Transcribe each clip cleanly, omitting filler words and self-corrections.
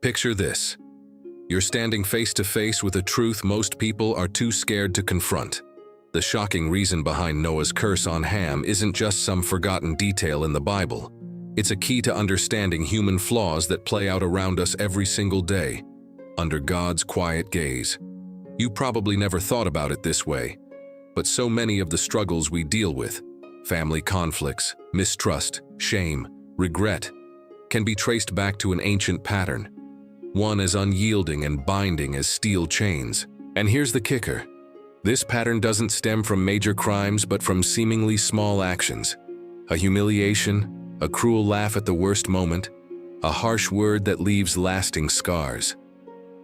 Picture this. You're standing face to face with a truth most people are too scared to confront. The shocking reason behind Noah's curse on Ham isn't just some forgotten detail in the Bible. It's a key to understanding human flaws that play out around us every single day, under God's quiet gaze. You probably never thought about it this way, but so many of the struggles we deal with, family conflicts, mistrust, shame, regret, can be traced back to an ancient pattern, one as unyielding and binding as steel chains. And here's the kicker. This pattern doesn't stem from major crimes but from seemingly small actions. A humiliation, a cruel laugh at the worst moment, a harsh word that leaves lasting scars.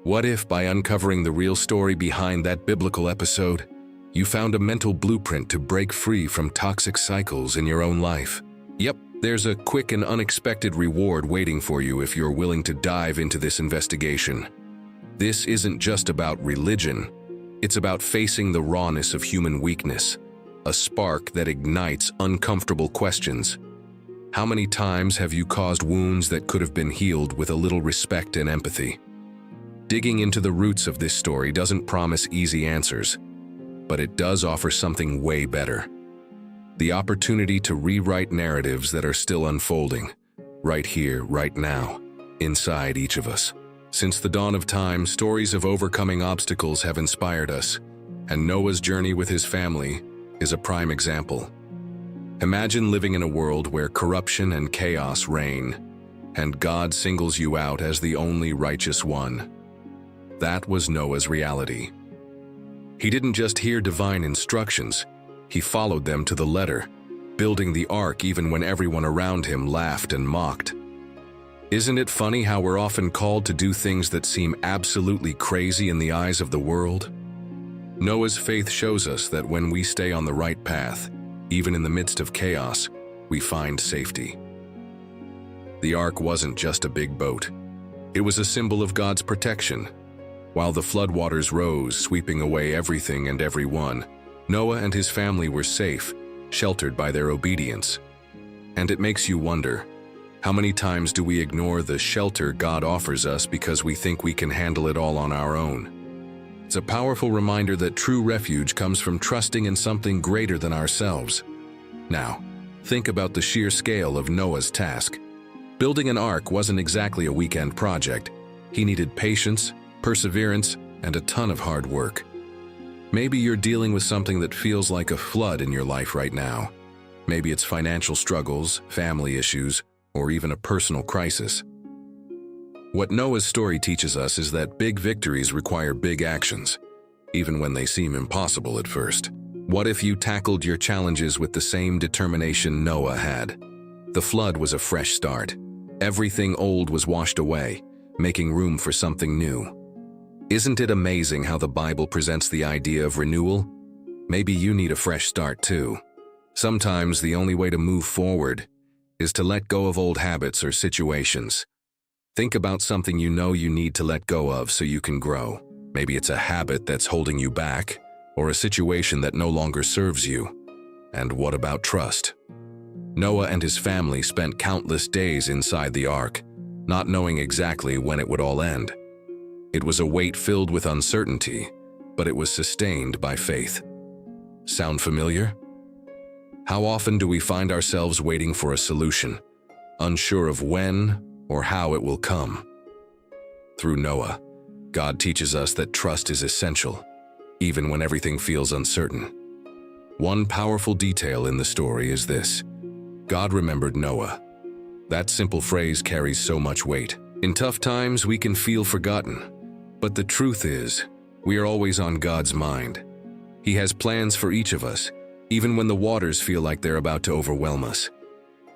What if, by uncovering the real story behind that biblical episode, you found a mental blueprint to break free from toxic cycles in your own life? Yep, there's a quick and unexpected reward waiting for you if you're willing to dive into this investigation. This isn't just about religion. It's about facing the rawness of human weakness, a spark that ignites uncomfortable questions. How many times have you caused wounds that could have been healed with a little respect and empathy? Digging into the roots of this story doesn't promise easy answers, but it does offer something way better. The opportunity to rewrite narratives that are still unfolding, right here, right now, inside each of us. Since the dawn of time, stories of overcoming obstacles have inspired us, and Noah's journey with his family is a prime example. Imagine living in a world where corruption and chaos reign, and God singles you out as the only righteous one. That was Noah's reality. He didn't just hear divine instructions, he followed them to the letter, building the ark even when everyone around him laughed and mocked. Isn't it funny how we're often called to do things that seem absolutely crazy in the eyes of the world? Noah's faith shows us that when we stay on the right path, even in the midst of chaos, we find safety. The ark wasn't just a big boat. It was a symbol of God's protection. While the floodwaters rose, sweeping away everything and everyone, Noah and his family were safe, sheltered by their obedience. And it makes you wonder, how many times do we ignore the shelter God offers us because we think we can handle it all on our own? It's a powerful reminder that true refuge comes from trusting in something greater than ourselves. Now, think about the sheer scale of Noah's task. Building an ark wasn't exactly a weekend project. He needed patience, perseverance, and a ton of hard work. Maybe you're dealing with something that feels like a flood in your life right now. Maybe it's financial struggles, family issues, or even a personal crisis. What Noah's story teaches us is that big victories require big actions, even when they seem impossible at first. What if you tackled your challenges with the same determination Noah had? The flood was a fresh start. Everything old was washed away, making room for something new. Isn't it amazing how the Bible presents the idea of renewal? Maybe you need a fresh start too. Sometimes the only way to move forward is to let go of old habits or situations. Think about something you know you need to let go of so you can grow. Maybe it's a habit that's holding you back, or a situation that no longer serves you. And what about trust? Noah and his family spent countless days inside the ark, not knowing exactly when it would all end. It was a weight filled with uncertainty, but it was sustained by faith. Sound familiar? How often do we find ourselves waiting for a solution, unsure of when or how it will come? Through Noah, God teaches us that trust is essential, even when everything feels uncertain. One powerful detail in the story is this: God remembered Noah. That simple phrase carries so much weight. In tough times, we can feel forgotten, but the truth is, we are always on God's mind. He has plans for each of us, even when the waters feel like they're about to overwhelm us.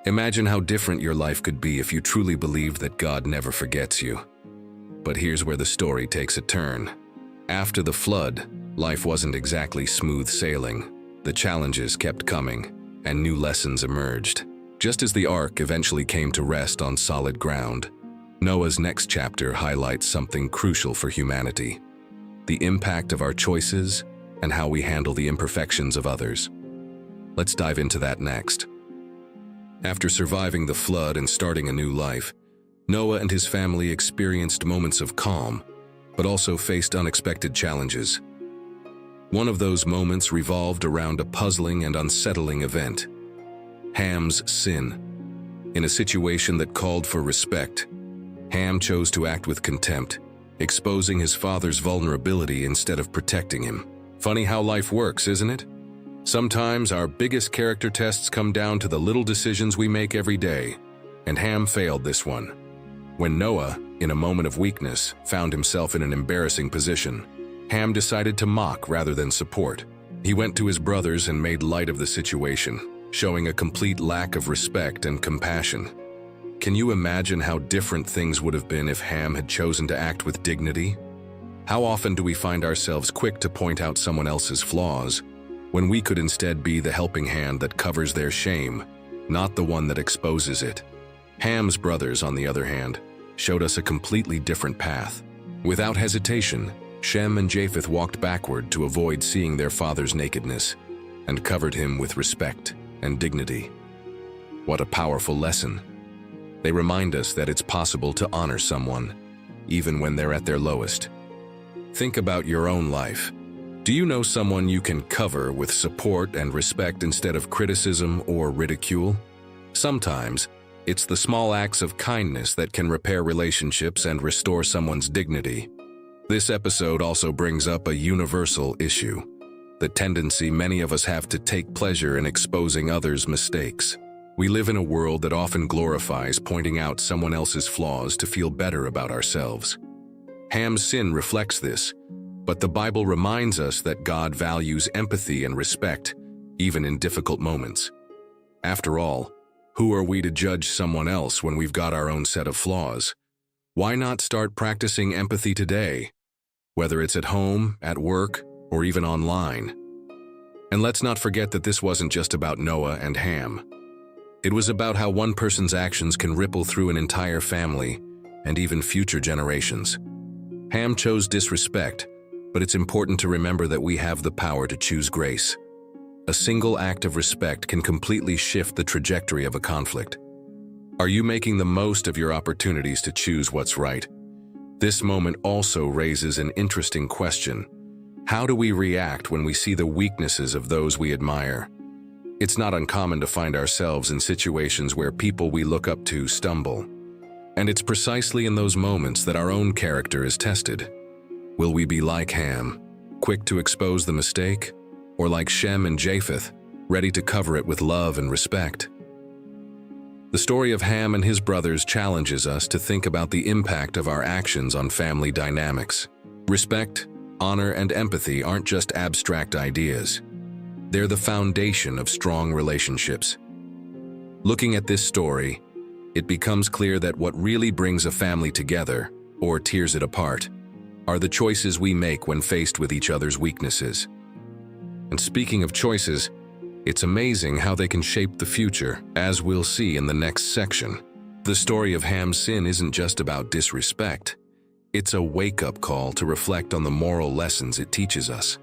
Imagine how different your life could be if you truly believed that God never forgets you. But here's where the story takes a turn. After the flood, life wasn't exactly smooth sailing. The challenges kept coming, and new lessons emerged. Just as the ark eventually came to rest on solid ground, Noah's next chapter highlights something crucial for humanity: the impact of our choices and how we handle the imperfections of others. Let's dive into that next. After surviving the flood and starting a new life, Noah and his family experienced moments of calm, but also faced unexpected challenges. One of those moments revolved around a puzzling and unsettling event: Ham's sin. In a situation that called for respect, Ham chose to act with contempt, exposing his father's vulnerability instead of protecting him. Funny how life works, isn't it? Sometimes our biggest character tests come down to the little decisions we make every day, and Ham failed this one. When Noah, in a moment of weakness, found himself in an embarrassing position, Ham decided to mock rather than support. He went to his brothers and made light of the situation, showing a complete lack of respect and compassion. Can you imagine how different things would have been if Ham had chosen to act with dignity? How often do we find ourselves quick to point out someone else's flaws, when we could instead be the helping hand that covers their shame, not the one that exposes it? Ham's brothers, on the other hand, showed us a completely different path. Without hesitation, Shem and Japheth walked backward to avoid seeing their father's nakedness, and covered him with respect and dignity. What a powerful lesson. They remind us that it's possible to honor someone, even when they're at their lowest. Think about your own life. Do you know someone you can cover with support and respect instead of criticism or ridicule? Sometimes, it's the small acts of kindness that can repair relationships and restore someone's dignity. This episode also brings up a universal issue: the tendency many of us have to take pleasure in exposing others' mistakes. We live in a world that often glorifies pointing out someone else's flaws to feel better about ourselves. Ham's sin reflects this, but the Bible reminds us that God values empathy and respect, even in difficult moments. After all, who are we to judge someone else when we've got our own set of flaws? Why not start practicing empathy today, whether it's at home, at work, or even online? And let's not forget that this wasn't just about Noah and Ham. It was about how one person's actions can ripple through an entire family and even future generations. Ham chose disrespect, but it's important to remember that we have the power to choose grace. A single act of respect can completely shift the trajectory of a conflict. Are you making the most of your opportunities to choose what's right? This moment also raises an interesting question. How do we react when we see the weaknesses of those we admire? It's not uncommon to find ourselves in situations where people we look up to stumble. And it's precisely in those moments that our own character is tested. Will we be like Ham, quick to expose the mistake? Or like Shem and Japheth, ready to cover it with love and respect? The story of Ham and his brothers challenges us to think about the impact of our actions on family dynamics. Respect, honor, and empathy aren't just abstract ideas. They're the foundation of strong relationships. Looking at this story, it becomes clear that what really brings a family together, or tears it apart, are the choices we make when faced with each other's weaknesses. And speaking of choices, it's amazing how they can shape the future, as we'll see in the next section. The story of Ham's sin isn't just about disrespect. It's a wake-up call to reflect on the moral lessons it teaches us.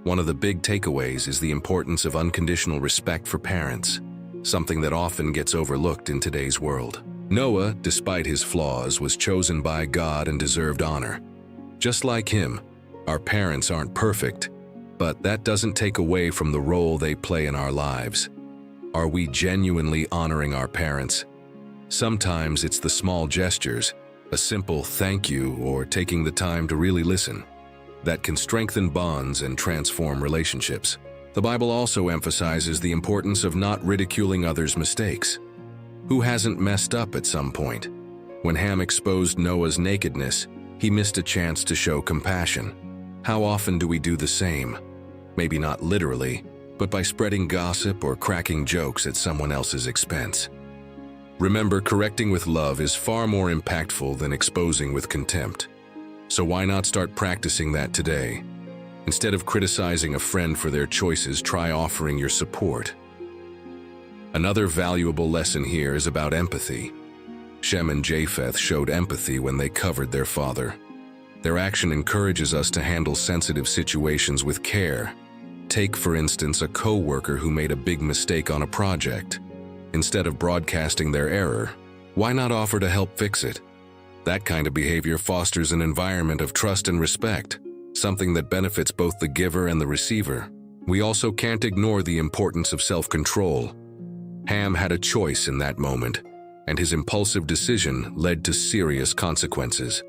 One of the big takeaways is the importance of unconditional respect for parents, something that often gets overlooked in today's world. Noah, despite his flaws, was chosen by God and deserved honor. Just like him, our parents aren't perfect, but that doesn't take away from the role they play in our lives. Are we genuinely honoring our parents? Sometimes it's the small gestures, a simple thank you or taking the time to really listen, that can strengthen bonds and transform relationships. The Bible also emphasizes the importance of not ridiculing others' mistakes. Who hasn't messed up at some point? When Ham exposed Noah's nakedness, he missed a chance to show compassion. How often do we do the same? Maybe not literally, but by spreading gossip or cracking jokes at someone else's expense. Remember, correcting with love is far more impactful than exposing with contempt. So why not start practicing that today? Instead of criticizing a friend for their choices, try offering your support. Another valuable lesson here is about empathy. Shem and Japheth showed empathy when they covered their father. Their action encourages us to handle sensitive situations with care. Take, for instance, a co-worker who made a big mistake on a project. Instead of broadcasting their error, Why not offer to help fix it? That kind of behavior fosters an environment of trust and respect, something that benefits both the giver and the receiver. We also can't ignore the importance of self-control. Ham had a choice in that moment, and his impulsive decision led to serious consequences.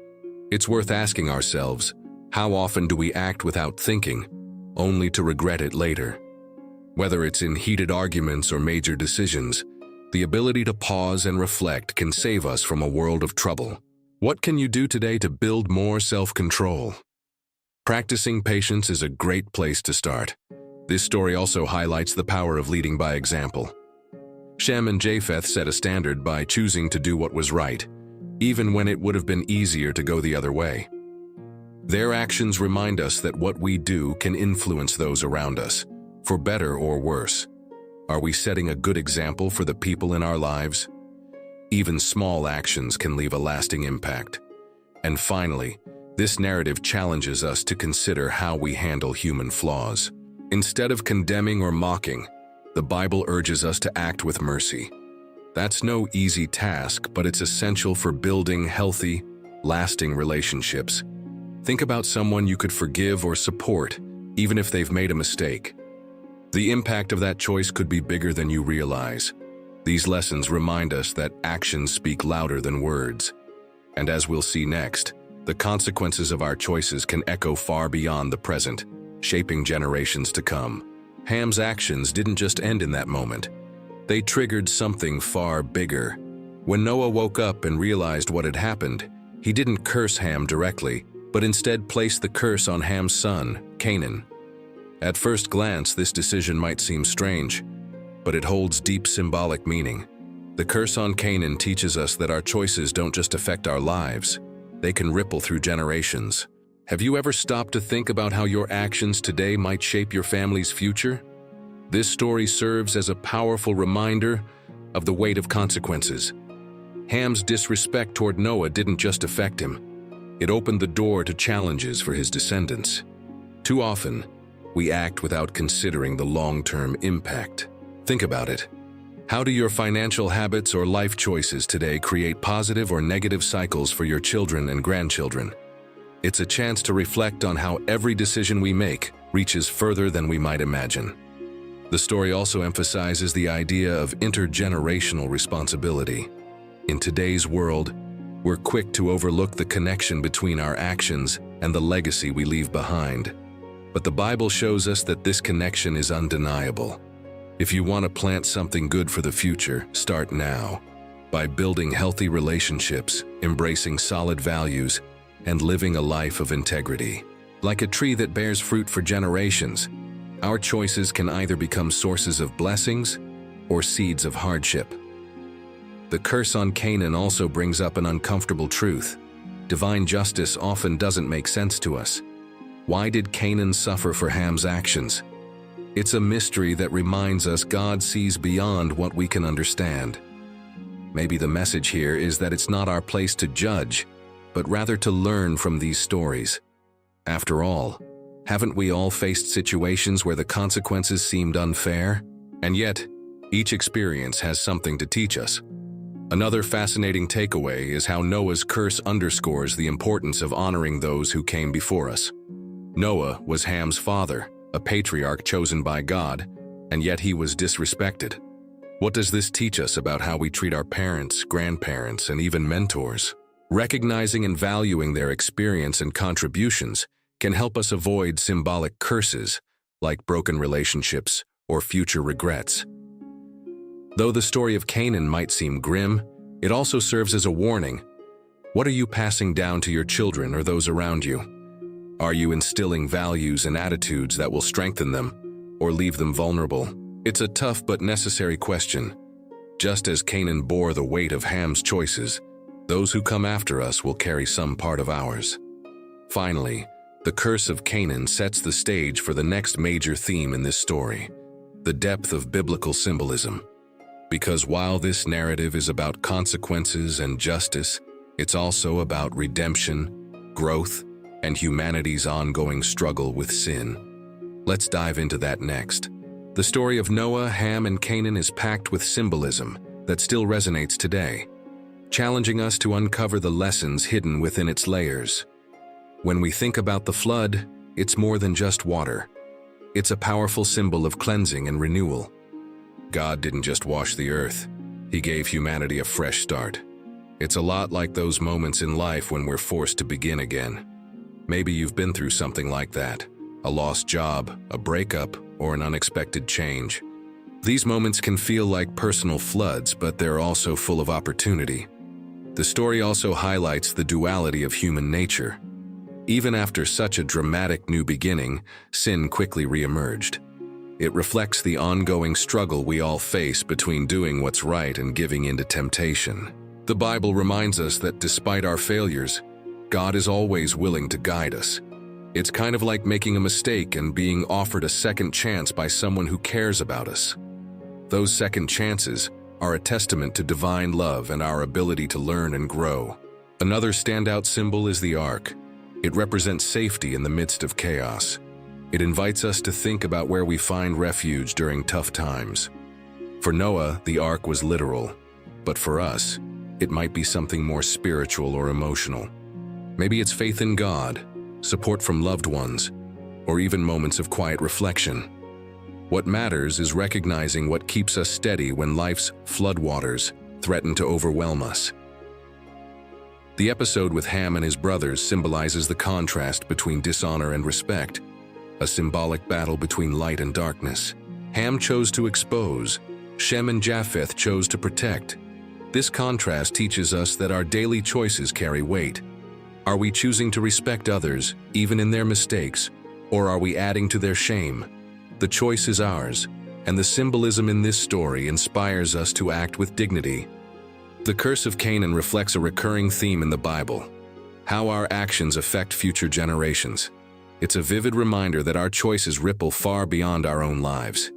It's worth asking ourselves, how often do we act without thinking, only to regret it later? Whether it's in heated arguments or major decisions, the ability to pause and reflect can save us from a world of trouble. What can you do today to build more self-control? Practicing patience is a great place to start. This story also highlights the power of leading by example. Shem and Japheth set a standard by choosing to do what was right, even when it would have been easier to go the other way. Their actions remind us that what we do can influence those around us, for better or worse. Are we setting a good example for the people in our lives? Even small actions can leave a lasting impact. And finally, this narrative challenges us to consider how we handle human flaws. Instead of condemning or mocking, the Bible urges us to act with mercy. That's no easy task, but it's essential for building healthy, lasting relationships. Think about someone you could forgive or support, even if they've made a mistake. The impact of that choice could be bigger than you realize. These lessons remind us that actions speak louder than words. And as we'll see next, the consequences of our choices can echo far beyond the present, shaping generations to come. Ham's actions didn't just end in that moment. They triggered something far bigger. When Noah woke up and realized what had happened, he didn't curse Ham directly, but instead placed the curse on Ham's son, Canaan. At first glance, this decision might seem strange, but it holds deep symbolic meaning. The curse on Canaan teaches us that our choices don't just affect our lives, they can ripple through generations. Have you ever stopped to think about how your actions today might shape your family's future? This story serves as a powerful reminder of the weight of consequences. Ham's disrespect toward Noah didn't just affect him. It opened the door to challenges for his descendants. Too often, we act without considering the long-term impact. Think about it. How do your financial habits or life choices today create positive or negative cycles for your children and grandchildren? It's a chance to reflect on how every decision we make reaches further than we might imagine. The story also emphasizes the idea of intergenerational responsibility. In today's world, we're quick to overlook the connection between our actions and the legacy we leave behind. But the Bible shows us that this connection is undeniable. If you want to plant something good for the future, start now. By building healthy relationships, embracing solid values, and living a life of integrity. Like a tree that bears fruit for generations, our choices can either become sources of blessings or seeds of hardship. The curse on Canaan also brings up an uncomfortable truth. Divine justice often doesn't make sense to us. Why did Canaan suffer for Ham's actions? It's a mystery that reminds us God sees beyond what we can understand. Maybe the message here is that it's not our place to judge, but rather to learn from these stories. After all, haven't we all faced situations where the consequences seemed unfair? And yet, each experience has something to teach us. Another fascinating takeaway is how Noah's curse underscores the importance of honoring those who came before us. Noah was Ham's father, a patriarch chosen by God, and yet he was disrespected. What does this teach us about how we treat our parents, grandparents, and even mentors? Recognizing and valuing their experience and contributions can help us avoid symbolic curses, like broken relationships or future regrets. Though the story of Canaan might seem grim, it also serves as a warning. What are you passing down to your children or those around you? Are you instilling values and attitudes that will strengthen them or leave them vulnerable? It's a tough but necessary question. Just as Canaan bore the weight of Ham's choices, those who come after us will carry some part of ours. Finally, the curse of Canaan sets the stage for the next major theme in this story, the depth of biblical symbolism. Because while this narrative is about consequences and justice, it's also about redemption, growth, and humanity's ongoing struggle with sin. Let's dive into that next. The story of Noah, Ham, and Canaan is packed with symbolism that still resonates today. challenging us to uncover the lessons hidden within its layers. When we think about the flood, it's more than just water. It's a powerful symbol of cleansing and renewal. God didn't just wash the earth, He gave humanity a fresh start. It's a lot like those moments in life when we're forced to begin again. Maybe you've been through something like that: a lost job, a breakup, or an unexpected change. These moments can feel like personal floods, but they're also full of opportunity. The story also highlights the duality of human nature. Even after such a dramatic new beginning, sin quickly reemerged. It reflects the ongoing struggle we all face between doing what's right and giving in to temptation. The Bible reminds us that despite our failures, God is always willing to guide us. It's kind of like making a mistake and being offered a second chance by someone who cares about us. Those second chances are a testament to divine love and our ability to learn and grow. Another standout symbol is the ark. It represents safety in the midst of chaos. It invites us to think about where we find refuge during tough times. For Noah, the ark was literal, but for us, it might be something more spiritual or emotional. Maybe it's faith in God, support from loved ones, or even moments of quiet reflection. What matters is recognizing what keeps us steady when life's floodwaters threaten to overwhelm us. The episode with Ham and his brothers symbolizes the contrast between dishonor and respect, a symbolic battle between light and darkness. Ham chose to expose, Shem and Japheth chose to protect. This contrast teaches us that our daily choices carry weight. Are we choosing to respect others, even in their mistakes, or are we adding to their shame? The choice is ours, and the symbolism in this story inspires us to act with dignity. The curse of Canaan reflects a recurring theme in the Bible: how our actions affect future generations. It's a vivid reminder that our choices ripple far beyond our own lives.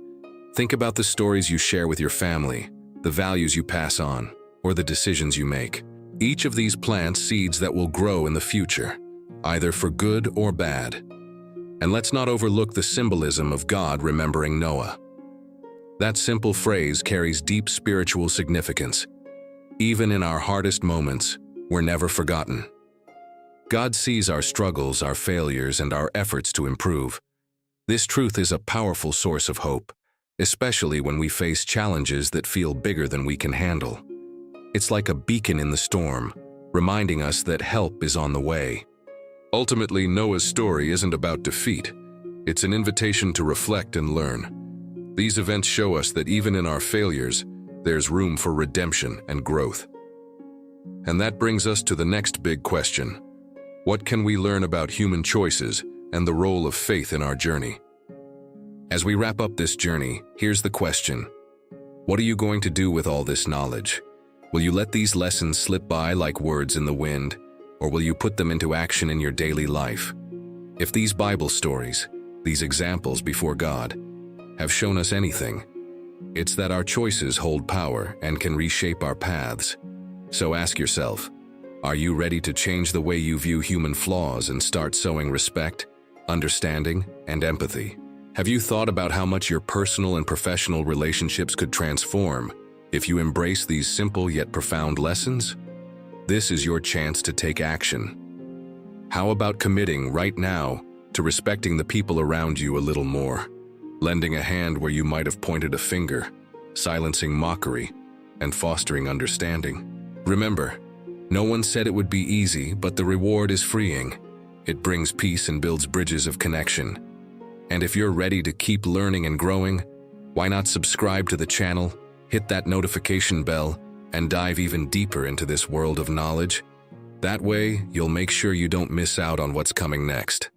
Think about the stories you share with your family, the values you pass on, or the decisions you make. Each of these plants seeds that will grow in the future, either for good or bad. And let's not overlook the symbolism of God remembering Noah. That simple phrase carries deep spiritual significance. Even in our hardest moments, we're never forgotten. God sees our struggles, our failures, and our efforts to improve. This truth is a powerful source of hope, especially when we face challenges that feel bigger than we can handle. It's like a beacon in the storm, reminding us that help is on the way. Ultimately, Noah's story isn't about defeat. It's an invitation to reflect and learn. These events show us that even in our failures, there's room for redemption and growth. And that brings us to the next big question: what can we learn about human choices and the role of faith in our journey? As we wrap up this journey, here's the question: what are you going to do with all this knowledge? Will you let these lessons slip by like words in the wind, or will you put them into action in your daily life? If these Bible stories, these examples before God, have shown us anything, it's that our choices hold power and can reshape our paths. So ask yourself, are you ready to change the way you view human flaws and start sowing respect, understanding, and empathy? Have you thought about how much your personal and professional relationships could transform if you embrace these simple yet profound lessons? This is your chance to take action. How about committing right now to respecting the people around you a little more, lending a hand where you might have pointed a finger, silencing mockery, and fostering understanding? Remember, no one said it would be easy, but the reward is freeing. It brings peace and builds bridges of connection. And if you're ready to keep learning and growing, why not subscribe to the channel, hit that notification bell, and dive even deeper into this world of knowledge? That way, you'll make sure you don't miss out on what's coming next.